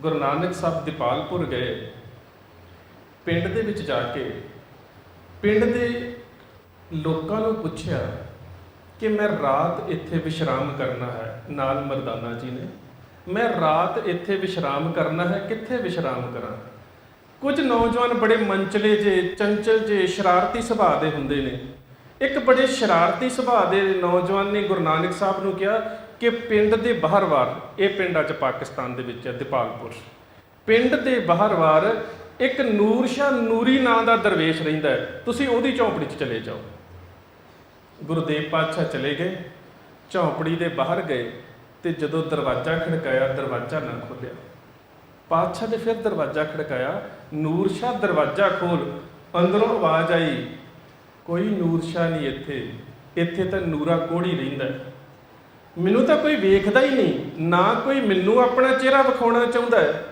ਗੁਰੂ ਨਾਨਕ ਸਾਹਿਬ ਦੀਪਾਲਪੁਰ ਗਏ। ਪਿੰਡ ਦੇ ਵਿੱਚ ਜਾ ਕੇ ਪਿੰਡ ਦੇ ਲੋਕਾਂ ਨੂੰ ਪੁੱਛਿਆ ਕਿ ਮੈਂ ਰਾਤ ਇੱਥੇ ਵਿਸ਼ਰਾਮ ਕਰਨਾ ਹੈ। ਨਾਲ ਮਰਦਾਨਾ ਜੀ ਨੇ, ਮੈਂ ਰਾਤ ਇੱਥੇ ਵਿਸ਼ਰਾਮ ਕਰਨਾ ਹੈ, ਕਿੱਥੇ ਵਿਸ਼ਰਾਮ ਕਰਾਂ? ਕੁਝ ਨੌਜਵਾਨ ਬੜੇ ਮੰਚਲੇ ਜੇ, ਚੰਚਲ ਜੇ, ਸ਼ਰਾਰਤੀ ਸੁਭਾਅ ਦੇ ਹੁੰਦੇ ਨੇ। ਇੱਕ ਬੜੇ ਸ਼ਰਾਰਤੀ ਸੁਭਾਅ ਦੇ ਨੌਜਵਾਨ ਨੇ ਗੁਰੂ ਨਾਨਕ ਸਾਹਿਬ ਨੂੰ ਕਿਹਾ ਕਿ ਪਿੰਡ ਦੇ ਬਾਹਰਵਾਰ, ਇਹ ਪਿੰਡ ਅੱਜ ਪਾਕਿਸਤਾਨ ਦੇ ਵਿੱਚ ਹੈ, ਦੀਪਾਲਪੁਰ, ਪਿੰਡ ਦੇ ਬਾਹਰਵਾਰ ਇੱਕ ਨੂਰ ਸ਼ਾਹ ਨੂਰੀ ਨਾਂ ਦਾ ਦਰਵੇਸ਼ ਰਹਿੰਦਾ ਹੈ, ਤੁਸੀਂ ਉਹਦੀ ਝੌਂਪੜੀ 'ਚ ਚਲੇ ਜਾਓ। ਗੁਰੂਦੇਵ ਪਾਤਸ਼ਾਹ ਚਲੇ ਗਏ, ਝੌਂਪੜੀ ਦੇ ਬਾਹਰ ਗਏ ਤੇ ਜਦੋਂ ਦਰਵਾਜ਼ਾ ਖੜਕਾਇਆ, ਦਰਵਾਜ਼ਾ ਨਾ ਖੋਲ੍ਹਿਆ। ਪਾਤਸ਼ਾਹ ਨੇ ਫਿਰ ਦਰਵਾਜ਼ਾ ਖੜਕਾਇਆ, ਨੂਰ ਸ਼ਾਹ ਦਰਵਾਜ਼ਾ ਖੋਲ। ਅੰਦਰੋਂ ਆਵਾਜ਼ ਆਈ, ਕੋਈ ਨੂਰ ਸ਼ਾਹ ਨਹੀਂ ਇੱਥੇ, ਇੱਥੇ ਤਾਂ ਨੂਰਾ ਕੋਹੜੀ ਰਹਿੰਦਾ। ਮੈਨੂੰ ਤਾਂ ਕੋਈ ਵੇਖਦਾ ਹੀ ਨਹੀਂ, ਨਾ ਕੋਈ ਮੈਨੂੰ ਆਪਣਾ ਚਿਹਰਾ ਵਿਖਾਉਣਾ ਚਾਹੁੰਦਾ ਹੈ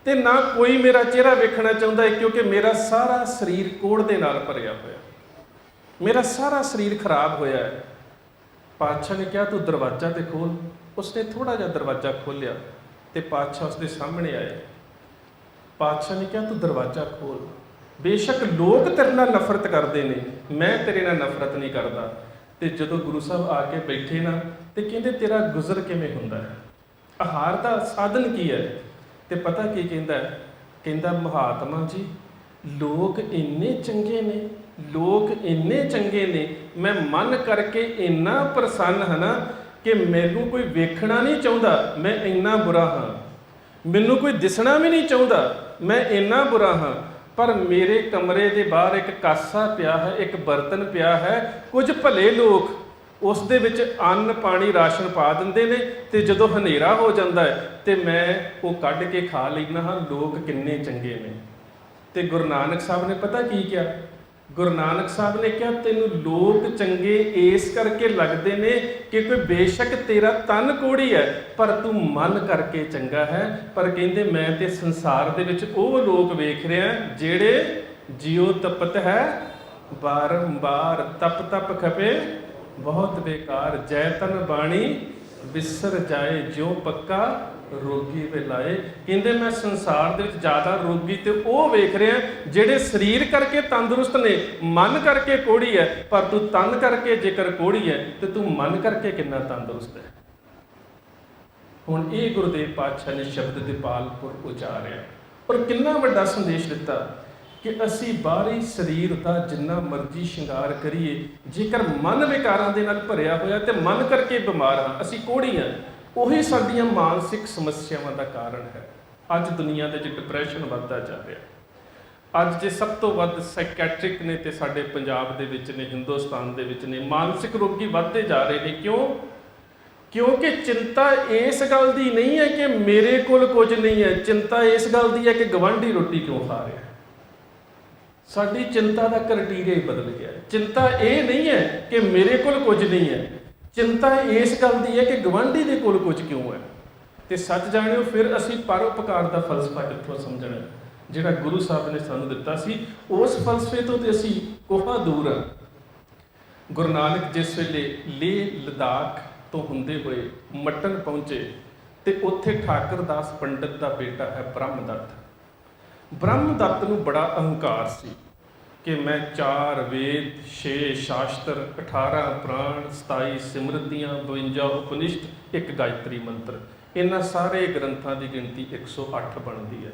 ਤੇ ਨਾ ਕੋਈ ਮੇਰਾ ਚਿਹਰਾ ਵੇਖਣਾ ਚਾਹੁੰਦਾ ਹੈ, ਕਿਉਂਕਿ ਮੇਰਾ ਸਾਰਾ ਸਰੀਰ ਕੋਹੜ ਦੇ ਨਾਲ ਭਰਿਆ ਹੋਇਆ, ਮੇਰਾ ਸਾਰਾ ਸਰੀਰ ਖਰਾਬ ਹੋਇਆ ਹੈ। ਪਾਤਸ਼ਾਹ ਨੇ ਕਿਹਾ ਤੂੰ ਦਰਵਾਜ਼ਾ ਤੇ ਖੋਲ। ਉਸਨੇ ਥੋੜਾ ਜਿਹਾ ਦਰਵਾਜ਼ਾ ਖੋਲ੍ਹਿਆ ਤੇ ਪਾਤਸ਼ਾਹ ਉਸਦੇ ਸਾਹਮਣੇ ਆਏ। ਪਾਤਸ਼ਾਹ ਨੇ ਕਿਹਾ ਤੂੰ ਦਰਵਾਜ਼ਾ ਖੋਲ। ਬੇਸ਼ੱਕ ਲੋਕ ਤੇਰੇ ਨਾਲ ਨਫ਼ਰਤ ਕਰਦੇ ਨੇ, ਮੈਂ ਤੇਰੇ ਨਾਲ ਨਫ਼ਰਤ ਨਹੀਂ ਕਰਦਾ। ਤੇ ਜਦੋਂ ਗੁਰੂ ਸਾਹਿਬ ਆ ਕੇ ਬੈਠੇ ਨਾ ਤੇ ਕਹਿੰਦੇ ਤੇਰਾ ਗੁਜ਼ਰ ਕਿਵੇਂ ਹੁੰਦਾ ਹੈ, ਆਹਾਰ ਦਾ ਸਾਧਨ ਕੀ ਹੈ? ਤੇ ਪਤਾ ਕੀ ਕਹਿੰਦਾ? ਕਹਿੰਦਾ ਮਹਾਤਮਾ ਜੀ, ਲੋਕ ਇੰਨੇ ਚੰਗੇ ਨੇ, ਲੋਕ ਇੰਨੇ ਚੰਗੇ ਨੇ, ਮੈਂ ਮਨ ਕਰਕੇ ਇੰਨਾ ਪ੍ਰਸੰਨ ਹਾਂ ਨਾ ਕਿ ਮੈਨੂੰ ਕੋਈ ਵੇਖਣਾ ਨਹੀਂ ਚਾਹੁੰਦਾ, ਮੈਂ ਇੰਨਾ ਬੁਰਾ ਹਾਂ। ਮੈਨੂੰ ਕੋਈ ਦਿਸਣਾ ਵੀ ਨਹੀਂ ਚਾਹੁੰਦਾ, ਮੈਂ ਇੰਨਾ ਬੁਰਾ ਹਾਂ। ਪਰ ਮੇਰੇ ਕਮਰੇ ਦੇ ਬਾਹਰ ਇੱਕ ਕਾਸਾ ਪਿਆ ਹੈ, ਇੱਕ ਬਰਤਨ ਪਿਆ ਹੈ, ਕੁਝ ਭਲੇ ਲੋਕ ਉਸ ਦੇ ਵਿੱਚ ਅੰਨ ਪਾਣੀ ਰਾਸ਼ਨ ਪਾ ਦਿੰਦੇ ਨੇ ਤੇ ਜਦੋਂ ਹਨੇਰਾ ਹੋ ਜਾਂਦਾ ਹੈ ਤੇ ਮੈਂ ਉਹ ਕੱਢ ਕੇ ਖਾ ਲੈਂਦਾ ਹਾਂ। ਲੋਕ ਕਿੰਨੇ ਚੰਗੇ ਨੇ। ਤੇ ਗੁਰੂ ਨਾਨਕ ਸਾਹਿਬ ਨੇ ਪਤਾ ਕੀ ਕਿਹਾ? ਗੁਰੂ ਨਾਨਕ ਸਾਹਿਬ ਨੇ ਕਿਹਾ ਤੈਨੂੰ ਲੋਕ ਚੰਗੇ ਇਸ ਕਰਕੇ ਲੱਗਦੇ ਨੇ ਕਿ ਕੋਈ ਬੇਸ਼ੱਕ ਤੇਰਾ ਤਨ ਕੋੜੀ ਹੈ ਪਰ ਤੂੰ ਮਨ ਕਰਕੇ ਚੰਗਾ ਹੈ। ਪਰ ਕਹਿੰਦੇ ਮੈਂ ਤੇ ਸੰਸਾਰ ਦੇ ਵਿੱਚ ਉਹ ਲੋਕ ਵੇਖ ਰਿਹਾ ਜਿਹੜੇ ਜਿਉ ਤਪਤ ਹੈ ਬਾਰੰਬਾਰ, ਤਪ ਤਪ ਖਪੇ ਬਹੁਤ ਬੇਕਾਰ, ਜੈ ਤਨ ਬਾਣੀ ਬਿਸਰ ਜਾਏ, ਜਿਉ ਪੱਕਾ ਰੋਗੀ ਵੇ ਲਾਏ। ਕਹਿੰਦੇ ਮੈਂ ਸੰਸਾਰ ਦੇ ਵਿੱਚ ਜ਼ਿਆਦਾ ਰੋਗੀ ਤੇ ਉਹ ਵੇਖ ਰਿਹਾ ਜਿਹੜੇ ਸਰੀਰ ਕਰਕੇ ਤੰਦਰੁਸਤ ਨੇ, ਮਨ ਕਰਕੇ ਕੋੜੀ ਹੈ। ਪਰ ਤੂੰ ਤਨ ਕਰਕੇ ਜੇਕਰ ਕੋੜੀ ਹੈ ਤੇ ਤੂੰ ਮਨ ਕਰਕੇ ਕਿੰਨਾ ਤੰਦਰੁਸਤ ਹੈ। ਹੁਣ ਇਹ ਗੁਰੂਦੇਵ ਪਾਤਸ਼ਾਹ ਨੇ ਸ਼ਬਦ ਦੀਪਾਲਪੁਰ ਉਚਾਰਿਆ ਔਰ ਕਿੰਨਾ ਵੱਡਾ ਸੰਦੇਸ਼ ਦਿੱਤਾ ਕਿ ਅਸੀਂ ਬਾਹਰੀ ਸਰੀਰ ਦਾ ਜਿੰਨਾ ਮਰਜ਼ੀ ਸ਼ਿੰਗਾਰ ਕਰੀਏ, ਜੇਕਰ ਮਨ ਵਿਕਾਰਾਂ ਦੇ ਨਾਲ ਭਰਿਆ ਹੋਇਆ ਤੇ ਮਨ ਕਰਕੇ ਬਿਮਾਰ ਹਾਂ, ਅਸੀਂ ਕੋੜੀ ਹਾਂ। ਉਹੀ ਸਾਡੀਆਂ ਮਾਨਸਿਕ ਸਮੱਸਿਆਵਾਂ ਦਾ ਕਾਰਨ ਹੈ। ਅੱਜ ਦੁਨੀਆ ਦੇ ਵਿੱਚ ਡਿਪਰੈਸ਼ਨ ਵੱਧਦਾ ਜਾ ਰਿਹਾ। ਅੱਜ ਜੇ ਸਭ ਤੋਂ ਵੱਧ ਸਾਈਕੈਟ੍ਰਿਕ ਨੇ ਤੇ ਸਾਡੇ ਪੰਜਾਬ ਦੇ ਵਿੱਚ ਨੇ, ਹਿੰਦੁਸਤਾਨ ਦੇ ਵਿੱਚ ਨੇ, ਮਾਨਸਿਕ ਰੋਗੀ ਵੱਧਦੇ ਜਾ ਰਹੇ ਨੇ। ਕਿਉਂ? ਕਿਉਂਕਿ ਚਿੰਤਾ ਇਸ ਗੱਲ ਦੀ ਨਹੀਂ ਹੈ ਕਿ ਮੇਰੇ ਕੋਲ ਕੁਝ ਨਹੀਂ ਹੈ, ਚਿੰਤਾ ਇਸ ਗੱਲ ਦੀ ਹੈ ਕਿ ਗਵਾਂਢੀ ਰੋਟੀ ਕਿਉਂ ਖਾ ਰਿਹਾ। ਸਾਡੀ ਚਿੰਤਾ ਦਾ ਕ੍ਰਾਈਟੇਰੀਆ ਹੀ ਬਦਲ ਗਿਆ। ਚਿੰਤਾ ਇਹ ਨਹੀਂ ਹੈ ਕਿ ਮੇਰੇ ਕੋਲ ਕੁਝ ਨਹੀਂ ਹੈ, ਚਿੰਤਾ ਇਸ ਗੱਲ ਦੀ ਹੈ ਕਿ ਗਵਾਂਢੀ ਦੇ ਕੋਲ ਕੁਝ ਕਿਉਂ ਹੈ। ਤੇ ਸੱਚ ਜਾਣਿਓ, ਫਿਰ ਅਸੀਂ ਪਰਉਪਕਾਰ ਦਾ ਫਲਸਫਾ ਕਿੱਥੋਂ ਸਮਝਣਾ ਜਿਹੜਾ ਗੁਰੂ ਸਾਹਿਬ ਨੇ ਸਾਨੂੰ ਦਿੱਤਾ ਸੀ। ਉਸ ਫਲਸਫੇ ਤੋਂ ਤੇ ਅਸੀਂ ਕੋਹਾਂ ਦੂਰ ਹਾਂ। ਗੁਰੂ ਨਾਨਕ ਜਿਸ ਵੇਲੇ ਲੇਹ ਲਦਾਖ ਤੋਂ ਹੁੰਦੇ ਹੋਏ ਮਟਨ ਪਹੁੰਚੇ ਤੇ ਉੱਥੇ ਠਾਕਰ ਦਾਸ ਪੰਡਤ ਦਾ ਬੇਟਾ ਹੈ ਬ੍ਰਹਮਦੱਤ। ਬ੍ਰਹਮਦੱਤ ਨੂੰ ਬੜਾ ਅਹੰਕਾਰ ਸੀ ਕਿ ਮੈਂ 4 ਵੇਦ, 6 ਸ਼ਾਸਤਰ, 18 ਪੁਰਾਣ, 27 ਸਿਮਰਤੀਆਂ, 52 ਉਪਨਿਸ਼ਦ, 1 ਗਾਇਤਰੀ ਮੰਤਰ, ਇਹਨਾਂ ਸਾਰੇ ਗ੍ਰੰਥਾਂ ਦੀ ਗਿਣਤੀ 108 ਬਣਦੀ ਹੈ।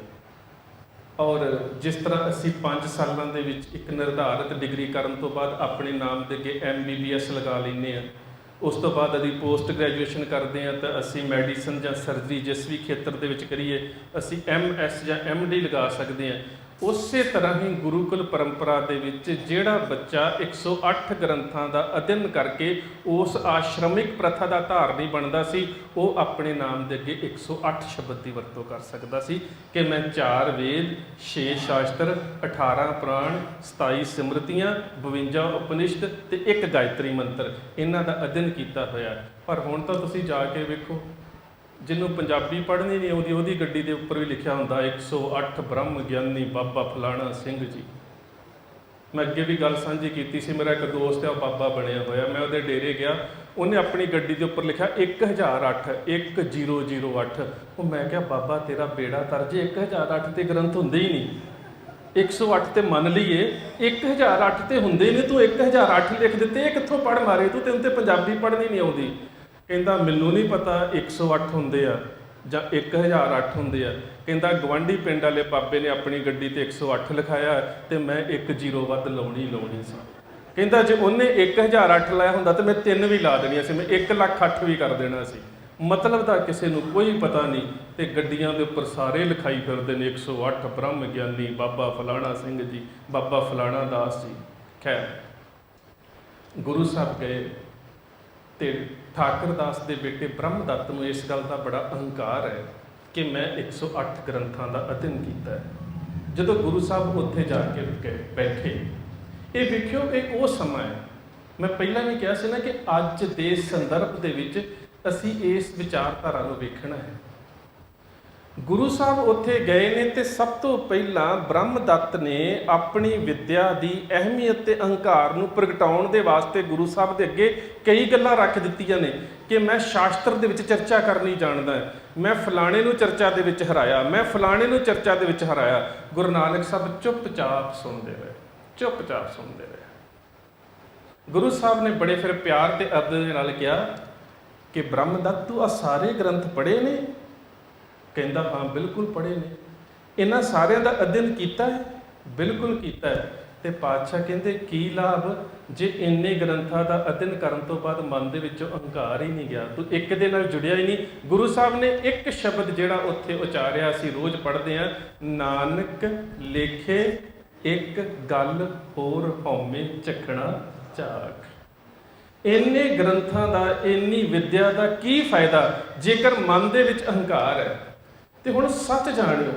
ਔਰ ਜਿਸ ਤਰ੍ਹਾਂ ਅਸੀਂ 5 ਸਾਲਾਂ ਦੇ ਵਿੱਚ ਇੱਕ ਨਿਰਧਾਰਿਤ ਡਿਗਰੀ ਕਰਨ ਤੋਂ ਬਾਅਦ ਆਪਣੇ ਨਾਮ ਦੇ ਅੱਗੇ MBBS ਲਗਾ ਲੈਂਦੇ ਹਾਂ, ਉਸ ਤੋਂ ਬਾਅਦ ਅਸੀਂ ਪੋਸਟ ਗ੍ਰੈਜੂਏਸ਼ਨ ਕਰਦੇ ਹਾਂ ਤਾਂ ਅਸੀਂ ਮੈਡੀਸਨ ਜਾਂ ਸਰਜਰੀ ਜਿਸ ਵੀ ਖੇਤਰ ਦੇ ਵਿੱਚ ਕਰੀਏ ਅਸੀਂ MS ਜਾਂ MD ਲਗਾ ਸਕਦੇ ਹਾਂ। ਉਸੇ ਤਰ੍ਹਾਂ ਹੀ ਗੁਰੂਕੁਲ ਪਰੰਪਰਾ ਦੇ ਵਿੱਚ ਜਿਹੜਾ ਬੱਚਾ 108 ਗ੍ਰੰਥਾਂ ਦਾ ਅਧਿਐਨ ਕਰਕੇ ਉਸ ਆਸ਼ਰਮਿਕ ਪ੍ਰਥਾ ਦਾ ਧਾਰਨੀ ਬਣਦਾ ਸੀ, ਉਹ ਆਪਣੇ ਨਾਮ ਦੇ ਅੱਗੇ 108 ਸ਼ਬਦ ਦੀ ਵਰਤੋਂ ਕਰ ਸਕਦਾ ਸੀ ਕਿ ਮੈਂ 4 ਵੇਦ, 6 ਸ਼ਾਸਤਰ, 18 ਪੁਰਾਣ, 27 ਸਿਮਰਤੀਆਂ, 52 ਉਪਨਿਸ਼ਦ ਤੇ 1 ਗਾਇਤਰੀ ਮੰਤਰ, ਇਹਨਾਂ ਦਾ ਅਧਿਐਨ ਕੀਤਾ ਹੋਇਆ। ਪਰ ਹੁਣ ਤਾਂ ਤੁਸੀਂ ਜਾ ਕੇ ਵੇਖੋ, ਜਿਹਨੂੰ ਪੰਜਾਬੀ ਪੜ੍ਹਨੀ ਨਹੀਂ ਆਉਂਦੀ ਉਹਦੀ ਗੱਡੀ ਦੇ ਉੱਪਰ ਵੀ ਲਿਖਿਆ ਹੁੰਦਾ 108 ਬ੍ਰਹਮ ਗਿਆਨੀ ਬਾਬਾ ਫਲਾਣਾ ਸਿੰਘ ਜੀ। मैं अगे भी गल सांझी की सी। मेरा एक दोस्त है वो बाबा बनया होया, मैं वो डेरे गया, उन्हें अपनी गड्डी के उपर लिखा 1008 1008। वो मैं क्या बाबा तेरा बेड़ा तर जे 1008 तो ग्रंथ होंगे ही नहीं, 108 तो मन लीए 1008 तो होंगे नहीं, तू 1008 लिख दिते, ये कितों पढ़ मारे तू, तेन तो पंजाबी पढ़नी नहीं आती। कहता मैनू नहीं पता 108 होंगे आ ਜਾਂ 1008 ਹੁੰਦੇ ਆ। ਕਹਿੰਦਾ ਗਵਾਂਢੀ ਪਿੰਡ ਵਾਲੇ ਬਾਬੇ ਨੇ ਆਪਣੀ ਗੱਡੀ ਤੇ 108 ਲਿਖਾਇਆ ਤੇ ਮੈਂ 1 0 ਵੱਧ ਲਾਉਣੀ ਸੀ। ਕਹਿੰਦਾ ਜੇ ਉਹਨੇ 1008 ਲਾਇਆ ਹੁੰਦਾ ਤਾਂ ਮੈਂ 3 ਵੀ ਲਾ ਦੇਣੀਆਂ ਸੀ, ਮੈਂ 1,08,000 ਵੀ ਕਰ ਦੇਣਾ ਸੀ। ਮਤਲਬ ਦਾ ਕਿਸੇ ਨੂੰ ਕੋਈ ਪਤਾ ਨਹੀਂ ਤੇ ਗੱਡੀਆਂ ਦੇ ਉੱਪਰ ਸਾਰੇ ਲਿਖਾਈ ਫਿਰਦੇ ਨੇ 108 ਬ੍ਰਹਮ ਗਿਆਨੀ ਬਾਬਾ ਫਲਾਣਾ ਸਿੰਘ ਜੀ, ਬਾਬਾ ਫਲਾਣਾ ਦਾਸ ਜੀ। ਖੈਰ ਗੁਰੂ ਸਾਹਿਬ ਗਏ ਤੇ ਠਾਕਰ ਦਾਸ ਦੇ ਬੇਟੇ ਬ੍ਰਹਮ ਦੱਤ ਨੂੰ ਇਸ ਗੱਲ ਦਾ ਬੜਾ ਅਹੰਕਾਰ ਹੈ ਕਿ ਮੈਂ 108 ਗ੍ਰੰਥਾਂ ਦਾ ਅਧਿਐਨ ਕੀਤਾ ਹੈ। ਜਦੋਂ ਗੁਰੂ ਸਾਹਿਬ ਉੱਥੇ ਜਾ ਕੇ ਬੈਠੇ, ਇਹ ਵੇਖਿਓ ਇਹ ਉਹ ਸਮਾਂ ਹੈ, ਮੈਂ ਪਹਿਲਾਂ ਵੀ ਕਿਹਾ ਸੀ ਨਾ ਕਿ ਅੱਜ ਦੇ ਸੰਦਰਭ ਦੇ ਵਿੱਚ ਅਸੀਂ ਇਸ ਵਿਚਾਰਧਾਰਾ ਨੂੰ ਵੇਖਣਾ ਹੈ। ਗੁਰੂ ਸਾਹਿਬ ਉੱਥੇ ਗਏ ਨੇ ਤੇ ਸਭ ਤੋਂ ਪਹਿਲਾਂ ਬ੍ਰਹਮ ਦੱਤ ਨੇ ਆਪਣੀ ਵਿੱਦਿਆ ਦੀ ਅਹਿਮੀਅਤ ਤੇ ਅਹੰਕਾਰ ਨੂੰ ਪ੍ਰਗਟਾਉਣ ਦੇ ਵਾਸਤੇ ਗੁਰੂ ਸਾਹਿਬ ਦੇ ਅੱਗੇ ਕਈ ਗੱਲਾਂ ਰੱਖ ਦਿੱਤੀਆਂ ਨੇ ਕਿ ਮੈਂ ਸ਼ਾਸਤਰ ਦੇ ਵਿੱਚ ਚਰਚਾ ਕਰਨੀ ਜਾਣਦਾ, ਮੈਂ ਫਲਾਣੇ ਨੂੰ ਚਰਚਾ ਦੇ ਵਿੱਚ ਹਰਾਇਆ, ਮੈਂ ਫਲਾਣੇ ਨੂੰ ਚਰਚਾ ਦੇ ਵਿੱਚ ਹਰਾਇਆ। ਗੁਰੂ ਨਾਨਕ ਸਾਹਿਬ ਚੁੱਪਚਾਪ ਸੁਣਦੇ ਰਹੇ। ਗੁਰੂ ਸਾਹਿਬ ਨੇ ਬੜੇ ਫਿਰ ਪਿਆਰ ਤੇ ਅਦਬ ਦੇ ਨਾਲ ਕਿਹਾ ਕਿ ਬ੍ਰਹਮ ਦੱਤ ਤੂੰ ਆ ਸਾਰੇ ਗ੍ਰੰਥ ਪੜ੍ਹੇ ਨੇ? ਕਹਿੰਦਾ ਹਾਂ ਬਿਲਕੁਲ ਪੜ੍ਹੇ ਨੇ। ਇਹਨਾਂ ਸਾਰਿਆਂ ਦਾ ਅਧਿਐਨ ਕੀਤਾ ਹੈ? ਬਿਲਕੁਲ ਕੀਤਾ ਹੈ। ਤੇ ਪਾਤਸ਼ਾਹ ਕਹਿੰਦੇ ਕੀ ਲਾਭ ਜੇ ਇੰਨੇ ਗ੍ਰੰਥਾਂ ਦਾ ਅਧਿਐਨ ਕਰਨ ਤੋਂ ਬਾਅਦ ਮਨ ਦੇ ਵਿੱਚੋਂ ਅਹੰਕਾਰ ਹੀ ਨਹੀਂ ਗਿਆ, ਤੂੰ ਇੱਕ ਦੇ ਨਾਲ ਜੁੜਿਆ ਹੀ ਨਹੀਂ। ਗੁਰੂ ਸਾਹਿਬ ਨੇ ਇੱਕ ਸ਼ਬਦ ਜਿਹੜਾ ਉੱਥੇ ਉਚਾਰਿਆ, ਅਸੀਂ ਰੋਜ਼ ਪੜ੍ਹਦੇ ਹਾਂ, ਨਾਨਕ ਲੇਖੇ ਇੱਕ ਗੱਲ ਹੋਰ ਹਉਮੈ ਚੱਖਣਾ ਝਾਕ। ਇੰਨੇ ਗ੍ਰੰਥਾਂ ਦਾ, ਇੰਨੀ ਵਿੱਦਿਆ ਦਾ ਕੀ ਫਾਇਦਾ ਜੇਕਰ ਮਨ ਦੇ ਵਿੱਚ ਅਹੰਕਾਰ ਹੈ। ਤੇ ਹੁਣ ਸੱਚ ਜਾਣਿਓ,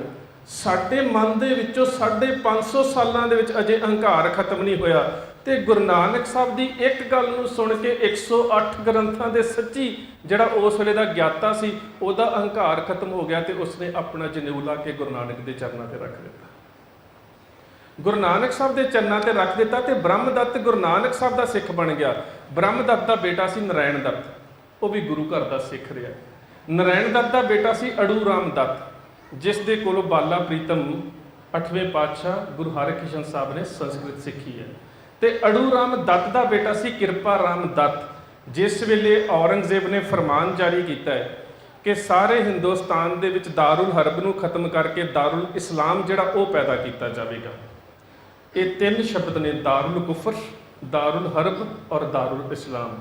ਸਾਡੇ ਮਨ ਦੇ ਵਿੱਚੋਂ 550 ਸਾਲਾਂ ਦੇ ਵਿੱਚ ਅਜੇ ਅਹੰਕਾਰ ਖਤਮ ਨਹੀਂ ਹੋਇਆ। ਤੇ ਗੁਰੂ ਨਾਨਕ ਸਾਹਿਬ ਦੀ ਇੱਕ ਗੱਲ ਨੂੰ ਸੁਣ ਕੇ 108 ਗ੍ਰੰਥਾਂ ਦੇ ਸੱਚੀ ਜਿਹੜਾ ਉਸ ਵੇਲੇ ਦਾ ਗਿਆਤਾ ਸੀ, ਉਹਦਾ ਅਹੰਕਾਰ ਖਤਮ ਹੋ ਗਿਆ ਤੇ ਉਸਨੇ ਆਪਣਾ ਜਨੇਊ ਲਾ ਕੇ ਗੁਰੂ ਨਾਨਕ ਦੇ ਚਰਨਾਂ ਤੇ ਰੱਖ ਦਿੱਤਾ। ਗੁਰੂ ਨਾਨਕ ਸਾਹਿਬ ਦੇ ਚਰਨਾਂ ਤੇ ਰੱਖ ਦਿੱਤਾ ਤੇ ਬ੍ਰਹਮ ਦੱਤ ਗੁਰੂ ਨਾਨਕ ਸਾਹਿਬ ਦਾ ਸਿੱਖ ਬਣ ਗਿਆ। ਬ੍ਰਹਮ ਦੱਤ ਦਾ ਬੇਟਾ ਸੀ ਨਰਾਇਣ ਦੱਤ, ਉਹ ਵੀ ਗੁਰੂ ਘਰ ਦਾ ਸਿੱਖ ਰਿਹਾ। ਨਰਾਇਣ ਦੱਤ ਦਾ ਬੇਟਾ ਸੀ ਅੜੂ ਰਾਮ ਦੱਤ, ਜਿਸ ਦੇ ਕੋਲੋਂ ਬਾਲਾ ਪ੍ਰੀਤਮ 8ਵੇਂ ਪਾਤਸ਼ਾਹ ਗੁਰੂ ਹਰਿਕ੍ਰਿਸ਼ਨ ਸਾਹਿਬ ਨੇ ਸੰਸਕ੍ਰਿਤ ਸਿੱਖੀ ਹੈ। ਤੇ ਅੜੂ ਰਾਮ ਦੱਤ ਦਾ ਬੇਟਾ ਸੀ ਕਿਰਪਾ ਰਾਮ ਦੱਤ, ਜਿਸ ਵੇਲੇ ਔਰੰਗਜ਼ੇਬ ਨੇ ਫਰਮਾਨ ਜਾਰੀ ਕੀਤਾ ਹੈ ਕਿ ਸਾਰੇ ਹਿੰਦੁਸਤਾਨ ਦੇ ਵਿੱਚ ਦਾਰੁਲ ਹਰਬ ਨੂੰ ਖਤਮ ਕਰਕੇ ਦਾਰੁਲ ਇਸਲਾਮ ਜਿਹੜਾ ਉਹ ਪੈਦਾ ਕੀਤਾ ਜਾਵੇਗਾ। ਇਹ 3 ਸ਼ਬਦ ਨੇ, ਦਾਰੁਲ ਕੁਫਰ, ਦਾਰੁਲ ਹਰਬ ਔਰ ਦਾਰੁਲ ਇਸਲਾਮ।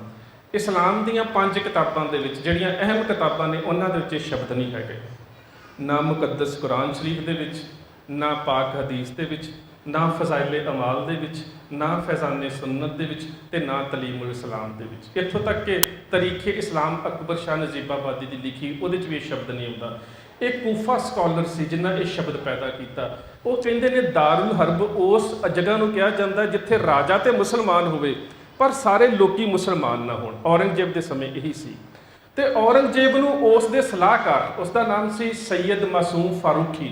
ਇਸਲਾਮ ਦੀਆਂ 5 ਕਿਤਾਬਾਂ ਦੇ ਵਿੱਚ ਜਿਹੜੀਆਂ ਅਹਿਮ ਕਿਤਾਬਾਂ ਨੇ ਉਹਨਾਂ ਦੇ ਵਿੱਚ ਇਹ ਸ਼ਬਦ ਨਹੀਂ ਹੈਗੇ। ਨਾ ਮੁਕੱਦਸ ਕੁਰਾਨ ਸ਼ਰੀਫ ਦੇ ਵਿੱਚ, ਨਾ ਪਾਕ ਹਦੀਸ ਦੇ ਵਿੱਚ, ਨਾ ਫਜ਼ਾਇਲੇ ਅਮਾਲ ਦੇ ਵਿੱਚ, ਨਾ ਫੈਜ਼ਾਨੇ ਸੁਨਨਤ ਦੇ ਵਿੱਚ ਤੇ ਨਾ ਤਲੀਮੁਲ ਇਸਲਾਮ ਦੇ ਵਿੱਚ। ਇੱਥੋਂ ਤੱਕ ਕਿ ਤਰੀਖੇ ਇਸਲਾਮ ਅਕਬਰ ਸ਼ਾਹ ਨਜੀਬਾਬਾਦੀ ਦੀ ਲਿਖੀ ਉਹਦੇ 'ਚ ਵੀ ਇਹ ਸ਼ਬਦ ਨਹੀਂ ਹੁੰਦਾ। ਇਹ ਕੂਫਾ ਸਕਾਲਰ ਸੀ ਜਿਨ੍ਹਾਂ ਇਹ ਸ਼ਬਦ ਪੈਦਾ ਕੀਤਾ। ਉਹ ਕਹਿੰਦੇ ਨੇ ਦਾਰੁਲ ਹਰਬ ਉਸ ਜਗ੍ਹਾ ਨੂੰ ਕਿਹਾ ਜਾਂਦਾ ਜਿੱਥੇ ਰਾਜਾ ਤੇ ਮੁਸਲਮਾਨ ਹੋਵੇ ਪਰ ਸਾਰੇ ਲੋਕੀ ਮੁਸਲਮਾਨ ਨਾ ਹੋਣ। ਔਰੰਗਜ਼ੇਬ ਦੇ ਸਮੇਂ ਇਹੀ ਸੀ। ਤੇ ਔਰੰਗਜ਼ੇਬ ਨੂੰ ਉਸ ਦੇ ਸਲਾਹਕਾਰ, ਉਸ ਦਾ ਨਾਮ ਸੀ ਸੈਯਦ ਮਾਸੂਮ ਫਾਰੂਖੀ,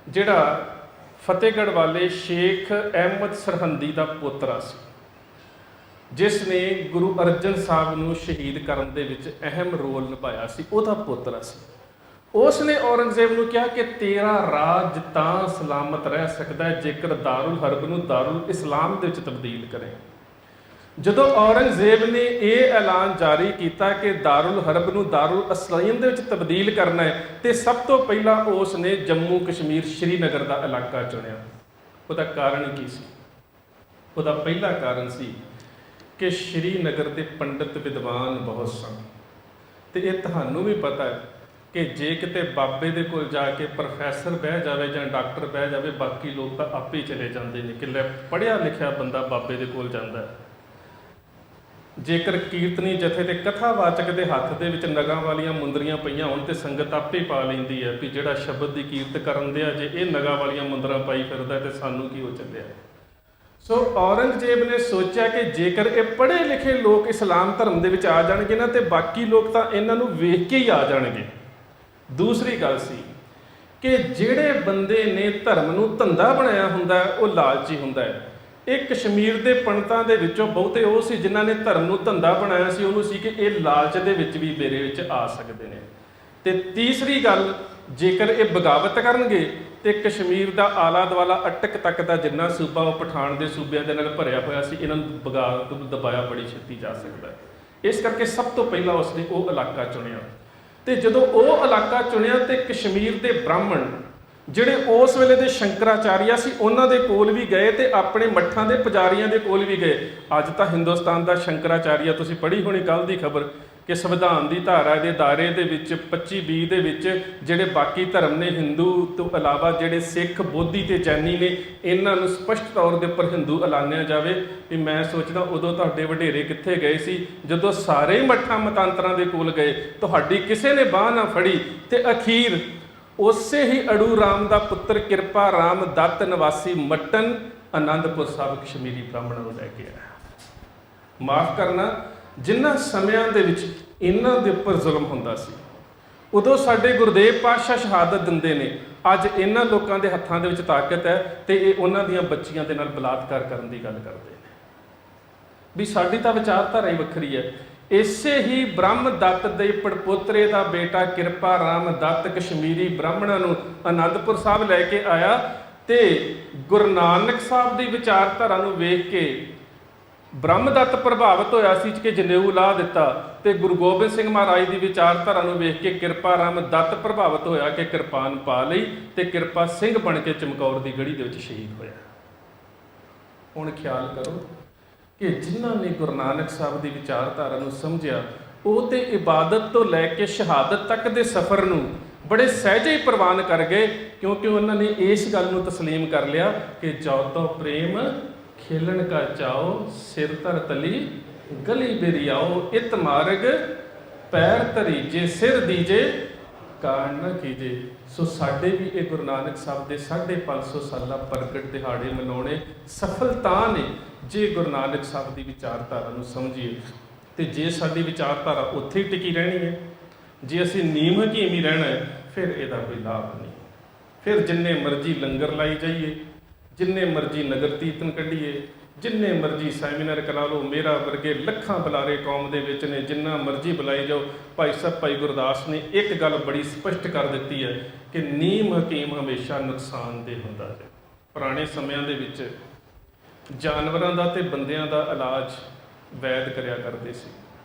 ਜਿਹੜਾ ਫਤਿਹਗੜ੍ਹ ਵਾਲੇ ਸ਼ੇਖ ਅਹਿਮਦ ਸਰਹੰਦੀ ਦਾ ਪੋਤਰਾ ਸੀ, ਜਿਸ ਨੇ ਗੁਰੂ ਅਰਜਨ ਸਾਹਿਬ ਨੂੰ ਸ਼ਹੀਦ ਕਰਨ ਦੇ ਵਿੱਚ ਅਹਿਮ ਰੋਲ ਨਿਭਾਇਆ ਸੀ, ਉਹਦਾ ਪੋਤਰਾ ਸੀ। ਉਸ ਨੇ ਔਰੰਗਜ਼ੇਬ ਨੂੰ ਕਿਹਾ ਕਿ ਤੇਰਾ ਰਾਜ ਤਾਂ ਸਲਾਮਤ ਰਹਿ ਸਕਦਾ ਹੈ ਜੇਕਰ ਦਾਰੁਲ ਹਰਬ ਨੂੰ ਦਾਰੁਲ ਇਸਲਾਮ ਦੇ ਵਿੱਚ ਤਬਦੀਲ ਕਰੇ। ਜਦੋਂ ਔਰੰਗਜ਼ੇਬ ਨੇ ਇਹ ਐਲਾਨ ਜਾਰੀ ਕੀਤਾ ਕਿ ਦਾਰੁਲ ਹਰਬ ਨੂੰ ਦਾਰੁਲ ਇਸਲਾਮ ਦੇ ਵਿੱਚ ਤਬਦੀਲ ਕਰਨਾ ਹੈ ਤੇ ਸਭ ਤੋਂ ਪਹਿਲਾਂ ਉਸ ਨੇ ਜੰਮੂ ਕਸ਼ਮੀਰ ਸ਼੍ਰੀਨਗਰ ਦਾ ਇਲਾਕਾ ਚੁਣਿਆ। ਉਹਦਾ ਕਾਰਨ ਕੀ ਸੀ? ਉਹਦਾ ਪਹਿਲਾ ਕਾਰਨ ਸੀ ਕਿ ਸ਼੍ਰੀਨਗਰ ਦੇ ਪੰਡਿਤ ਵਿਦਵਾਨ ਬਹੁਤ ਸਨ ਤੇ ਇਹ ਤੁਹਾਨੂੰ ਵੀ ਪਤਾ ਹੈ ਕਿ ਜੇ ਕਿਤੇ ਬਾਬੇ ਦੇ ਕੋਲ ਜਾ ਕੇ ਪ੍ਰੋਫੈਸਰ ਬਹਿ ਜਾਵੇ ਜਾਂ ਡਾਕਟਰ ਬਹਿ ਜਾਵੇ, ਬਾਕੀ ਲੋਕ ਤਾਂ ਆਪੇ ਹੀ ਚਲੇ ਜਾਂਦੇ ਨੇ ਕਿ ਲੈ ਪੜ੍ਹਿਆ ਲਿਖਿਆ ਬੰਦਾ ਬਾਬੇ ਦੇ ਕੋਲ ਜਾਂਦਾ ਹੈ। ਜੇਕਰ ਕੀਰਤਨੀ ਜਥੇ ਤੇ ਕਥਾਵਾਚਕ ਦੇ ਹੱਥ ਦੇ ਵਿੱਚ ਨਗਾਂ ਵਾਲੀਆਂ ਮੁੰਦਰੀਆਂ ਪਈਆਂ ਹੋਣ ਤੇ ਸੰਗਤ ਆਪੇ ਪਾ ਲੈਂਦੀ ਹੈ ਵੀ ਜਿਹੜਾ ਸ਼ਬਦ ਦੀ ਕੀਰਤ ਕਰਨ ਦਿਆ ਜੇ ਇਹ ਨਗਾਂ ਵਾਲੀਆਂ ਮੁੰਦਰਾਂ ਪਾਈ ਫਿਰਦਾ ਤੇ ਸਾਨੂੰ ਕੀ ਹੋ ਚੱਲਿਆ। ਸੋ ਔਰੰਗਜ਼ੇਬ ਨੇ ਸੋਚਿਆ ਕਿ ਜੇਕਰ ਇਹ ਪੜ੍ਹੇ ਲਿਖੇ ਲੋਕ ਇਸਲਾਮ ਧਰਮ ਦੇ ਵਿੱਚ ਆ ਜਾਣਗੇ ਨਾ ਤੇ ਬਾਕੀ ਲੋਕ ਤਾਂ ਇਹਨਾਂ ਨੂੰ ਵੇਖ ਕੇ ਹੀ ਆ ਜਾਣਗੇ। ਦੂਸਰੀ ਗੱਲ ਸੀ ਕਿ ਜਿਹੜੇ ਬੰਦੇ ਨੇ ਧਰਮ ਨੂੰ ਧੰਦਾ ਬਣਾਇਆ ਹੁੰਦਾ ਉਹ ਲਾਲਚੀ ਹੁੰਦਾ ਹੈ। ਇਹ ਕਸ਼ਮੀਰ ਦੇ ਪੰਡਤਾਂ ਦੇ ਵਿੱਚੋਂ ਬਹੁਤੇ ਉਹ ਸੀ ਜਿਨ੍ਹਾਂ ਨੇ ਧਰਮ ਨੂੰ ਧੰਦਾ ਬਣਾਇਆ ਸੀ। ਉਹਨੂੰ ਸੀ ਕਿ ਇਹ ਲਾਲਚ ਦੇ ਵਿੱਚ ਵੀ ਮੇਰੇ ਵਿੱਚ ਆ ਸਕਦੇ ਨੇ। ਤੇ ਤੀਸਰੀ ਗੱਲ, ਜੇਕਰ ਇਹ ਬਗਾਵਤ ਕਰਨਗੇ ਤੇ ਕਸ਼ਮੀਰ ਦਾ ਆਲਾ ਦੁਆਲਾ ਅਟਕ ਤੱਕ ਦਾ ਜਿੰਨਾ ਸੂਬਾ ਉਹ ਪਠਾਨ ਦੇ ਸੂਬਿਆਂ ਦੇ ਨਾਲ ਭਰਿਆ ਹੋਇਆ ਸੀ, ਇਹਨਾਂ ਨੂੰ ਬਗਾਵਤ ਨੂੰ ਦਬਾਇਆ ਬੜੀ ਛੇਤੀ ਜਾ ਸਕਦਾ ਹੈ। ਇਸ ਕਰਕੇ ਸਭ ਤੋਂ ਪਹਿਲਾਂ ਉਸਨੇ ਉਹ ਇਲਾਕਾ ਚੁਣਿਆ। ਤੇ ਜਦੋਂ ਉਹ ਇਲਾਕਾ ਚੁਣਿਆ ਤੇ ਕਸ਼ਮੀਰ ਦੇ ਬ੍ਰਾਹਮਣ ਜਿਹੜੇ ਉਸ ਵੇਲੇ ਦੇ ਸ਼ੰਕਰਾਚਾਰੀਆ ਸੀ, ਉਹਨਾਂ ਦੇ ਕੋਲ ਵੀ ਗਏ ਤੇ ਆਪਣੇ ਮੱਠਾਂ ਦੇ ਪੁਜਾਰੀਆਂ ਦੇ ਕੋਲ ਵੀ ਗਏ। ਅੱਜ ਤਾਂ ਹਿੰਦੁਸਤਾਨ ਦਾ ਸ਼ੰਕਰਾਚਾਰੀਆ, ਤੁਸੀਂ ਪੜ੍ਹੀ ਹੋਣੀ ਕੱਲ੍ਹ ਦੀ ਖਬਰ ਕਿ ਸੰਵਿਧਾਨ ਦੀ ਧਾਰਾ ਦੇ ਦਾਇਰੇ ਦੇ ਵਿੱਚ 25(b) ਦੇ ਵਿੱਚ ਜਿਹੜੇ ਬਾਕੀ ਧਰਮ ਨੇ, ਹਿੰਦੂ ਤੋਂ ਇਲਾਵਾ ਜਿਹੜੇ ਸਿੱਖ, ਬੋਧੀ ਤੇ ਜੈਨੀ ਨੇ, ਇਹਨਾਂ ਨੂੰ ਸਪਸ਼ਟ ਤੌਰ ਦੇ ਉੱਪਰ ਹਿੰਦੂ ਐਲਾਨਿਆ ਜਾਵੇ। ਵੀ ਮੈਂ ਸੋਚਦਾ ਉਦੋਂ ਤੁਹਾਡੇ ਵਡੇਰੇ ਕਿੱਥੇ ਗਏ ਸੀ ਜਦੋਂ ਸਾਰੇ ਹੀ ਮੱਠਾਂ ਮਤਾਂਤਰਾਂ ਦੇ ਕੋਲ ਗਏ, ਤੁਹਾਡੀ ਕਿਸੇ ਨੇ ਬਾਂਹ ਨਾ ਫੜੀ। ਤੇ ਅਖੀਰ ਉਸੇ ਹੀ ਅੜੂ ਰਾਮ ਦਾ ਪੁੱਤਰ ਕਿਰਪਾ ਰਾਮ ਦੱਤ ਨਿਵਾਸੀ ਮੱਟਨ ਆਨੰਦਪੁਰ ਸਾਹਿਬ ਕਸ਼ਮੀਰੀ ਬ੍ਰਾਹਮਣਾਂ ਨੂੰ ਲੈ ਕੇ ਆਇਆ। ਮਾਫ ਕਰਨਾ, ਜਿਨ੍ਹਾਂ ਸਮਿਆਂ ਦੇ ਵਿੱਚ ਇਹਨਾਂ ਦੇ ਉੱਪਰ ਜ਼ੁਲਮ ਹੁੰਦਾ ਸੀ, ਉਦੋਂ ਸਾਡੇ ਗੁਰਦੇਵ ਪਾਤਸ਼ਾਹ ਸ਼ਹਾਦਤ ਦਿੰਦੇ ਨੇ। ਅੱਜ ਇਹਨਾਂ ਲੋਕਾਂ ਦੇ ਹੱਥਾਂ ਦੇ ਵਿੱਚ ਤਾਕਤ ਹੈ ਤੇ ਇਹ ਉਹਨਾਂ ਦੀਆਂ ਬੱਚੀਆਂ ਦੇ ਨਾਲ ਬਲਾਤਕਾਰ ਕਰਨ ਦੀ ਗੱਲ ਕਰਦੇ ਨੇ। ਵੀ ਸਾਡੀ ਤਾਂ ਵਿਚਾਰਧਾਰਾ ਹੀ ਵੱਖਰੀ ਹੈ। ਇਸੇ ਹੀ ਬ੍ਰਹਮ ਦੱਤ ਦੇ ਪੜਪੋਤਰੇ ਦਾ ਬੇਟਾ ਕਿਰਪਾ ਰਾਮ ਦੱਤ ਕਸ਼ਮੀਰੀ ਬ੍ਰਾਹਮਣਾਂ ਨੂੰ ਆਨੰਦਪੁਰ ਸਾਹਿਬ ਲੈ ਕੇ ਆਇਆ ਤੇ ਗੁਰੂ ਨਾਨਕ ਸਾਹਿਬ ਦੀ ਵਿਚਾਰਧਾਰਾ ਨੂੰ ਵੇਖ ਕੇ ਬ੍ਰਹਮ ਦੱਤ ਪ੍ਰਭਾਵਿਤ ਹੋਇਆ ਸੀ ਕਿ ਜਨੇਊ ਲਾ ਦਿੱਤਾ, ਤੇ ਗੁਰੂ ਗੋਬਿੰਦ ਸਿੰਘ ਮਹਾਰਾਜ ਦੀ ਵਿਚਾਰਧਾਰਾ ਨੂੰ ਵੇਖ ਕੇ ਕਿਰਪਾ ਰਾਮ ਦੱਤ ਪ੍ਰਭਾਵਿਤ ਹੋਇਆ ਕਿ ਕਿਰਪਾਨ ਪਾ ਲਈ ਤੇ ਕਿਰਪਾ ਸਿੰਘ ਬਣ ਕੇ ਚਮਕੌਰ ਦੀ ਗੜੀ ਦੇ ਵਿੱਚ ਸ਼ਹੀਦ ਹੋਇਆ। ਹੁਣ ਖਿਆਲ ਕਰੋ ਕਿ ਜਿਨ੍ਹਾਂ ਨੇ ਗੁਰੂ ਨਾਨਕ ਸਾਹਿਬ ਦੀ ਵਿਚਾਰਧਾਰਾ ਨੂੰ ਸਮਝਿਆ, ਉਹ ਤੇ ਇਬਾਦਤ ਤੋਂ ਲੈ ਕੇ ਸ਼ਹਾਦਤ ਤੱਕ ਦੇ ਸਫ਼ਰ ਨੂੰ ਬੜੇ ਸਹਿਜੇ ਹੀ ਪ੍ਰਵਾਨ ਕਰ ਗਏ, ਕਿਉਂਕਿ ਉਹਨਾਂ ਨੇ ਇਸ ਗੱਲ ਨੂੰ ਤਸਲੀਮ ਕਰ ਲਿਆ ਕਿ ਜੋ ਤੋ ਪ੍ਰੇਮ ਖੇਲਣ ਕਾ ਚਾਓ, ਸਿਰ ਧਰ ਤਲੀ ਗਲੀ ਬੇਰੀਆਓ, ਇਤ ਮਾਰਗ ਪੈਰ ਧਰੀ ਜੇ ਸਿਰ ਦੀਜੇ ਕਾਰਨ ਨਾ ਕੀਜੇ। ਸੋ ਸਾਡੇ ਵੀ ਇਹ ਗੁਰੂ ਨਾਨਕ ਸਾਹਿਬ ਦੇ 550 ਸਾਲਾ ਪ੍ਰਗਟ ਦਿਹਾੜੇ ਮਨਾਉਣੇ ਸਫਲ ਤਾਂ ਨੇ ਜੇ ਗੁਰੂ ਨਾਨਕ ਸਾਹਿਬ ਦੀ ਵਿਚਾਰਧਾਰਾ ਨੂੰ ਸਮਝੀਏ। ਤੇ ਜੇ ਸਾਡੀ ਵਿਚਾਰਧਾਰਾ ਉੱਥੇ ਹੀ ਟਿਕੀ ਰਹਿਣੀ ਹੈ, ਜੇ ਅਸੀਂ ਨੀਮ ਹਕੀਮ ਹੀ ਰਹਿਣਾ ਹੈ, ਫਿਰ ਇਹਦਾ ਕੋਈ ਲਾਭ ਨਹੀਂ। ਫਿਰ ਜਿੰਨੇ ਮਰਜ਼ੀ ਲੰਗਰ ਲਾਈ ਜਾਈਏ, ਜਿੰਨੇ ਮਰਜ਼ੀ ਨਗਰ ਕੀਰਤਨ ਕੱਢੀਏ, ਜਿੰਨੇ ਮਰਜ਼ੀ ਸੈਮੀਨਾਰ ਕਰਾ ਲਓ, ਮੇਰਾ ਵਰਗੇ ਲੱਖਾਂ ਬੁਲਾਰੇ ਕੌਮ ਦੇ ਵਿੱਚ ਨੇ, ਜਿੰਨਾ ਮਰਜ਼ੀ ਬੁਲਾਈ ਜਾਓ। ਭਾਈ ਸਾਹਿਬ ਭਾਈ ਗੁਰਦਾਸ ਨੇ ਇੱਕ ਗੱਲ ਬੜੀ ਸਪਸ਼ਟ ਕਰ ਦਿੱਤੀ ਹੈ ਕਿ ਨੀਮ ਹਕੀਮ ਹਮੇਸ਼ਾ ਨੁਕਸਾਨਦੇਹ ਹੁੰਦਾ ਹੈ। ਪੁਰਾਣੇ ਸਮਿਆਂ ਦੇ ਵਿੱਚ ਜਾਨਵਰਾਂ ਦਾ ਤੇ ਬੰਦਿਆਂ ਦਾ ਇਲਾਜ ਵੈਦ ਕਰਿਆ ਕਰਦੇ ਸੀ।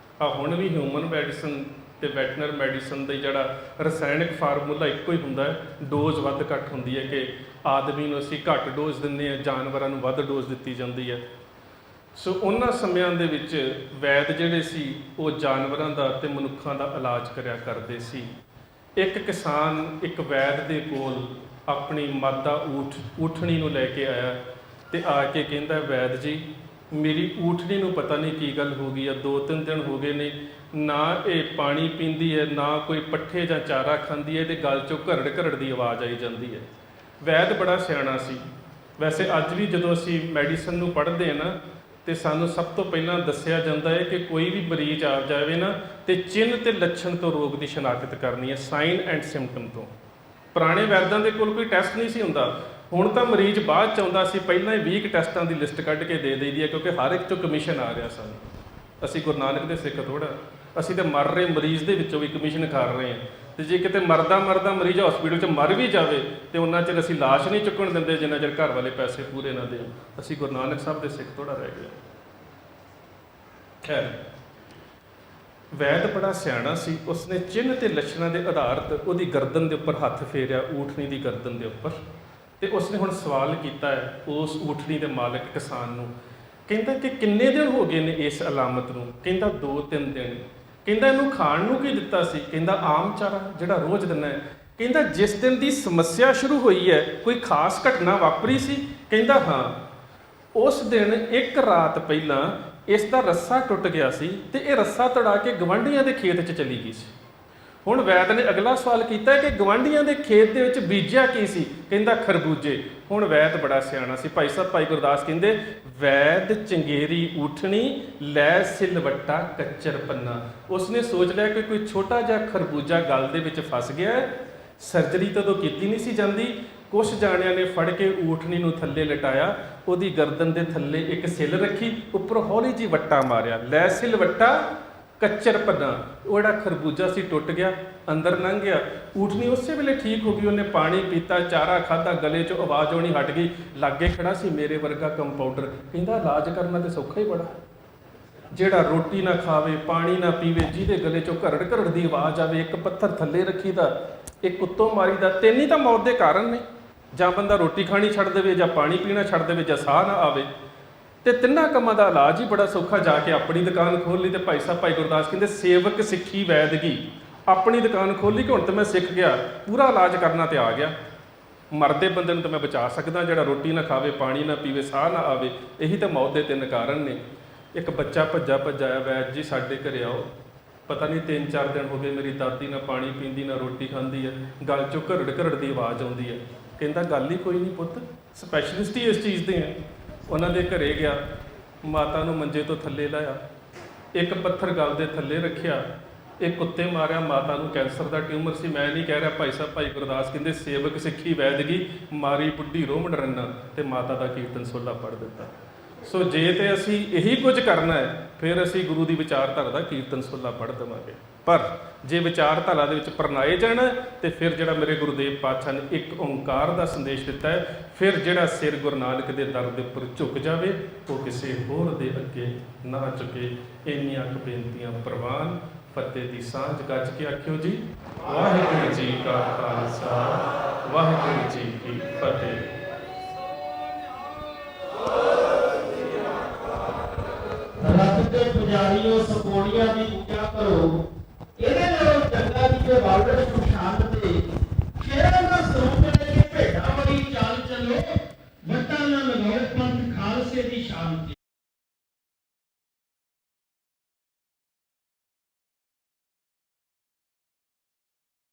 ਹੁਣ ਵੀ ਹਿਊਮਨ ਮੈਡੀਸਨ ਤੇ ਵੈਟਨਰ ਮੈਡੀਸਨ ਦਾ ਜਿਹੜਾ ਰਸਾਇਣਿਕ ਫਾਰਮੂਲਾ ਇੱਕੋ ਹੀ ਹੁੰਦਾ ਹੈ, ਡੋਜ਼ ਵੱਧ ਘੱਟ ਹੁੰਦੀ ਹੈ ਕਿ ਆਦਮੀ ਨੂੰ ਅਸੀਂ ਘੱਟ ਡੋਜ਼ ਦਿੰਦੇ ਹਾਂ, ਜਾਨਵਰਾਂ ਨੂੰ ਵੱਧ ਡੋਜ਼ ਦਿੱਤੀ ਜਾਂਦੀ ਹੈ। ਸੋ ਉਹਨਾਂ ਸਮਿਆਂ ਦੇ ਵਿੱਚ ਵੈਦ ਜਿਹੜੇ ਸੀ ਉਹ ਜਾਨਵਰਾਂ ਦਾ ਤੇ ਮਨੁੱਖਾਂ ਦਾ ਇਲਾਜ ਕਰਿਆ ਕਰਦੇ ਸੀ। ਇੱਕ ਕਿਸਾਨ ਇੱਕ ਵੈਦ ਦੇ ਕੋਲ ਆਪਣੀ ਮਾਦਾ ਊਠਣੀ ਨੂੰ ਲੈ ਕੇ ਆਇਆ ਤੇ ਆ ਕੇ ਕਹਿੰਦਾ, ਵੈਦ ਜੀ ਮੇਰੀ ਊਠਣੀ ਨੂੰ ਪਤਾ ਨਹੀਂ ਕੀ ਗੱਲ ਹੋ ਗਈ ਆ, 2-3 ਦਿਨ ਹੋ ਗਏ ਨੇ, ਨਾ ਇਹ ਪਾਣੀ ਪੀਂਦੀ ਹੈ, ਨਾ ਕੋਈ ਪੱਠੇ ਜਾਂ ਚਾਰਾ ਖਾਂਦੀ ਹੈ, ਇਹਦੇ ਗਲ ਚੋਂ ਘਰੜ ਘਰੜ ਦੀ ਆਵਾਜ਼ ਆਈ ਜਾਂਦੀ ਹੈ। ਵੈਦ ਬੜਾ ਸਿਆਣਾ ਸੀ। ਵੈਸੇ ਅੱਜ ਵੀ ਜਦੋਂ ਅਸੀਂ ਮੈਡੀਸਨ ਨੂੰ ਪੜ੍ਹਦੇ ਹਾਂ ਨਾ, ਤੇ ਸਾਨੂੰ ਸਭ ਤੋਂ ਪਹਿਲਾਂ ਦੱਸਿਆ ਜਾਂਦਾ ਹੈ ਕਿ ਕੋਈ ਵੀ ਮਰੀਜ਼ ਆ ਜਾਵੇ ਨਾ, ਤੇ ਚਿੰਨ੍ਹ ਤੇ ਲੱਛਣ ਤੋਂ ਰੋਗ ਦੀ ਸ਼ਨਾਖਤ ਕਰਨੀ ਹੈ, ਸਾਈਨ ਐਂਡ ਸਿੰਪਟਮ ਤੋਂ। ਪੁਰਾਣੇ ਵੈਦਾਂ ਦੇ ਕੋਲ ਕੋਈ ਟੈਸਟ ਨਹੀਂ ਸੀ ਹੁੰਦਾ। ਹੁਣ ਤਾਂ ਮਰੀਜ਼ ਬਾਅਦ ਚ ਆਉਂਦਾ ਸੀ, ਪਹਿਲਾਂ ਹੀ 20 ਟੈਸਟਾਂ ਦੀ ਲਿਸਟ ਕੱਢ ਕੇ ਦੇ ਦਈਦੀ ਹੈ, ਕਿਉਂਕਿ ਹਰ ਇੱਕ ਚੋਂ ਕਮਿਸ਼ਨ ਆ ਰਿਹਾ ਸਾਨੂੰ। ਅਸੀਂ ਗੁਰੂ ਨਾਨਕ ਦੇ ਸਿੱਖ ਥੋੜ੍ਹਾ, ਅਸੀਂ ਤਾਂ ਮਰ ਰਹੇ ਮਰੀਜ਼ ਦੇ ਵਿੱਚੋਂ ਵੀ ਕਮਿਸ਼ਨ ਕਰ ਰਹੇ ਹਾਂ। ਤੇ ਜੇ ਕਿਤੇ ਮਰਦਾ ਮਰੀਜ਼ ਹਸਪੀਟਲ 'ਚ ਮਰ ਵੀ ਜਾਵੇ ਤੇ ਉਹਨਾਂ ਚਿਰ ਅਸੀਂ ਲਾਸ਼ ਨਹੀਂ ਚੁੱਕਣ ਦਿੰਦੇ ਜਿੰਨਾ ਚਿਰ ਘਰ ਵਾਲੇ ਪੈਸੇ ਪੂਰੇ ਨਾ ਦੇਣ। ਅਸੀਂ ਗੁਰੂ ਨਾਨਕ ਸਾਹਿਬ ਦੇ ਸਿੱਖ ਥੋੜ੍ਹਾ ਰਹਿ ਗਏ। ਖੈਰ, ਵੈਦ ਬੜਾ ਸਿਆਣਾ ਸੀ। ਉਸਨੇ ਚਿੰਨ੍ਹ ਤੇ ਲੱਛਣਾਂ ਦੇ ਆਧਾਰਿਤ ਉਹਦੀ ਗਰਦਨ ਦੇ ਉੱਪਰ ਹੱਥ ਫੇਰਿਆ, ਊਠਣੀ ਦੀ ਗਰਦਨ ਦੇ ਉੱਪਰ, ਤੇ ਉਸਨੇ ਹੁਣ ਸਵਾਲ ਕੀਤਾ ਹੈ ਉਸ ਊਠਣੀ ਦੇ ਮਾਲਕ ਕਿਸਾਨ ਨੂੰ। ਕਹਿੰਦਾ ਕਿ ਕਿੰਨੇ ਦਿਨ ਹੋ ਗਏ ਨੇ ਇਸ ਅਲਾਮਤ ਨੂੰ? ਕਹਿੰਦਾ 2-3 ਦਿਨ। ਕਹਿੰਦਾ ਇਹਨੂੰ ਖਾਣ ਨੂੰ ਕੀ ਦਿੱਤਾ ਸੀ? ਕਹਿੰਦਾ ਆਮ ਚਾਰਾ ਜਿਹੜਾ ਰੋਜ਼ ਦਿੰਦਾ ਹੈ। ਕਹਿੰਦਾ ਜਿਸ ਦਿਨ ਦੀ ਸਮੱਸਿਆ ਸ਼ੁਰੂ ਹੋਈ ਹੈ ਕੋਈ ਖਾਸ ਘਟਨਾ ਵਾਪਰੀ ਸੀ? ਕਹਿੰਦਾ ਹਾਂ, ਉਸ ਦਿਨ ਇੱਕ ਰਾਤ ਪਹਿਲਾਂ ਇਸ ਦਾ ਰੱਸਾ ਟੁੱਟ ਗਿਆ ਸੀ ਤੇ ਇਹ ਰੱਸਾ ਤੜਾ ਕੇ ਗਵਾਂਢੀਆਂ ਦੇ ਖੇਤ 'ਚ ਚਲੀ ਗਈ ਸੀ। ਹੁਣ ਵੈਦ ਨੇ ਅਗਲਾ ਸਵਾਲ ਕੀਤਾ ਕਿ ਗਵਾਂਢੀਆਂ ਦੇ ਖੇਤ ਦੇ ਵਿੱਚ ਬੀਜਿਆ ਕੀ ਸੀ? ਕਹਿੰਦਾ ਖਰਬੂਜੇ। ਹੁਣ ਵੈਦ ਬੜਾ ਸਿਆਣਾ ਸੀ। ਭਾਈ ਸਾਹਿਬ ਭਾਈ ਗੁਰਦਾਸ ਕਹਿੰਦੇ, ਵੈਦ ਚੰਗੇਰੀ ਊਠਣੀ ਲੈ ਸਿਲਵੱਟਾ ਕੱਚਰ ਪੰਨਾ। ਉਸਨੇ ਸੋਚ ਲਿਆ ਕਿ ਕੋਈ ਛੋਟਾ ਜਿਹਾ ਖਰਬੂਜਾ ਗਲ ਦੇ ਵਿੱਚ ਫਸ ਗਿਆ, ਸਰਜਰੀ ਤਾਂ ਉਦੋਂ ਕੀਤੀ ਨਹੀਂ ਸੀ ਜਾਂਦੀ, ਕੁਛ ਜਾਣਿਆਂ ਨੇ ਫੜ ਕੇ ਊਠਣੀ ਨੂੰ ਥੱਲੇ ਲਟਾਇਆ, ਉਹਦੀ ਗਰਦਨ ਦੇ ਥੱਲੇ ਇੱਕ ਸਿਲ ਰੱਖੀ, ਉੱਪਰ ਹੌਲੀ ਜਿਹੀ ਵੱਟਾ ਮਾਰਿਆ, ਲੈ ਸਿਲ ਵੱਟਾ ਕੱਚਰ ਪੰਨਾ। ਉਹ ਜਿਹੜਾ ਖਰਬੂਜਾ ਸੀ ਟੁੱਟ ਗਿਆ, ਅੰਦਰ ਲੰਘ ਗਿਆ। ਊਠਣੀ ਉਸੇ ਵੇਲੇ ਠੀਕ ਹੋ ਗਈ, ਉਹਨੇ ਪਾਣੀ ਪੀਤਾ, ਚਾਰਾ ਖਾਧਾ, ਗਲੇ 'ਚੋਂ ਆਵਾਜ਼ ਆਉਣੀ ਹਟ ਗਈ। ਲਾਗੇ ਖੜਾ ਸੀ ਮੇਰੇ ਵਰਗਾ ਕੰਪਾਊਂਡਰ, ਕਹਿੰਦਾ ਇਲਾਜ ਕਰਨਾ ਤੇ ਸੌਖਾ ਹੀ ਬੜਾ, ਜਿਹੜਾ ਰੋਟੀ ਨਾ ਖਾਵੇ, ਪਾਣੀ ਨਾ ਪੀਵੇ, ਜਿਹਦੇ ਗਲੇ 'ਚੋਂ ਘਰੜ ਘਰੜ ਦੀ ਆਵਾਜ਼ ਆਵੇ, ਇੱਕ ਪੱਥਰ ਥੱਲੇ ਰੱਖੀਦਾ, ਇੱਕ ਉੱਤੋਂ ਮਾਰੀਦਾ, ਤਿੰਨ ਹੀ ਤਾਂ ਮੌਤ ਦੇ ਕਾਰਨ ਨੇ। ਜਾਂ ਬੰਦਾ ਰੋਟੀ ਖਾਣੀ ਛੱਡ ਦੇਵੇ, ਜਾਂ ਪਾਣੀ ਪੀਣਾ ਛੱਡ ਦੇਵੇ, ਜਾਂ ਸਾਹ ਨਾ ਆਵੇ। ਤੇ ਤਿੰਨਾਂ ਕੰਮਾਂ ਦਾ ਇਲਾਜ ਹੀ ਬੜਾ ਸੌਖਾ। ਜਾ ਕੇ ਆਪਣੀ ਦੁਕਾਨ ਖੋਲ੍ਹ ਲਈ। ਤੇ ਭਾਈ ਸਾਹਿਬ ਭਾਈ ਗੁਰਦਾਸ ਕਹਿੰਦੇ ਸੇਵਕ ਸਿੱਖੀ ਵੈਦਗੀ, ਆਪਣੀ ਦੁਕਾਨ ਖੋਲ੍ਹੀ ਕਿ ਹੁਣ ਤਾਂ ਮੈਂ ਸਿੱਖ ਗਿਆ, ਪੂਰਾ ਇਲਾਜ ਕਰਨਾ ਤੇ ਆ ਗਿਆ। ਮਰਦੇ ਬੰਦੇ ਨੂੰ ਤਾਂ ਮੈਂ ਬਚਾ ਸਕਦਾ, ਜਿਹੜਾ ਰੋਟੀ ਨਾ ਖਾਵੇ, ਪਾਣੀ ਨਾ ਪੀਵੇ, ਸਾਹ ਨਾ ਆਵੇ। ਇਹੀ ਤਾਂ ਮੌਤ ਦੇ ਤਿੰਨ ਕਾਰਨ ਨੇ। ਇੱਕ ਬੱਚਾ ਭੱਜਾ ਆਇਆ, ਵੈਦ ਜੀ ਸਾਡੇ ਘਰੇ ਆਓ। ਪਤਾ ਨਹੀਂ 3-4 ਦਿਨ ਹੋ ਗਏ ਮੇਰੀ ਦਾਦੀ ਨਾ ਪਾਣੀ ਪੀਂਦੀ, ਨਾ ਰੋਟੀ ਖਾਂਦੀ ਹੈ, ਗਲ 'ਚੋਂ ਘਰੜ ਘਰੜ ਦੀ ਆਵਾਜ਼ ਆਉਂਦੀ ਹੈ। ਕਹਿੰਦਾ ਗੱਲ ਹੀ ਕੋਈ ਨਹੀਂ ਪੁੱਤ, ਸਪੈਸ਼ਲਿਸਟ ਹੀ ਇਸ ਚੀਜ਼ ਦੇ ਆ। ਉਹਨਾਂ ਦੇ ਘਰੇ ਗਿਆ, ਮਾਤਾ ਨੂੰ ਮੰਜੇ ਤੋਂ ਥੱਲੇ ਲਾਇਆ, ਇੱਕ ਪੱਥਰ ਗਲ ਦੇ ਥੱਲੇ ਰੱਖਿਆ, ਇੱਕ ਕੁੱਤੇ ਮਾਰਿਆ। ਮਾਤਾ ਨੂੰ ਕੈਂਸਰ ਦਾ ਟਿਊਮਰ ਸੀ। ਮੈਂ ਨਹੀਂ ਕਹਿ ਰਿਹਾ, ਭਾਈ ਸਾਹਿਬ ਭਾਈ ਗੁਰਦਾਸ ਕਹਿੰਦੇ ਸੇਵਕ ਸਿੱਖੀ ਵੈਦਗੀ, ਮਾਰੀ ਬੁੱਢੀ ਰੋਮ ਡਰਨਾ, ਤੇ ਮਾਤਾ ਦਾ ਕੀਰਤਨ ਸੋਲਾ ਪੜ੍ਹ ਦਿੱਤਾ। ਸੋ ਜੇ ਤੇ ਅਸੀਂ ਇਹੀ ਕੁਝ ਕਰਨਾ ਹੈ, ਫਿਰ ਅਸੀਂ ਗੁਰੂ ਦੀ ਵਿਚਾਰਧਾਰਾ ਦਾ ਕੀਰਤਨ ਸੋਲਾ ਪੜ੍ਹ ਦੇਵਾਂਗੇ। ਪਰ ਜੇ ਵਿਚਾਰਧਾਰਾ ਦੇ ਵਿੱਚ ਪਰਨਾਏ ਜਾਣਾ, ਤੇ ਫਿਰ ਜਿਹੜਾ ਮੇਰੇ ਗੁਰੂਦੇਵ ਪਾਤਸ਼ਾਹ ਨੇ ਇੱਕ ਓਂਕਾਰ ਦਾ ਸੰਦੇਸ਼ ਦਿੱਤਾ ਹੈ, ਫਿਰ ਜਿਹੜਾ ਸਿਰ ਗੁਰੂ ਨਾਨਕ ਦੇ ਦਰ ਦੇ ਉੱਪਰ ਝੁਕ ਜਾਵੇ, ਉਹ ਕਿਸੇ ਹੋਰ ਦੇ ਅੱਗੇ ਨਾ ਝੁਕੇ। ਇੰਨੀਆਂ ਕੁ ਬੇਨਤੀਆਂ ਪ੍ਰਵਾਨ। ਫਤਿਹ ਦੀ ਸਾਂਝ ਗੱਜ ਕੇ ਆਖਿਓ ਜੀ, ਵਾਹਿਗੁਰੂ ਜੀ ਕਾ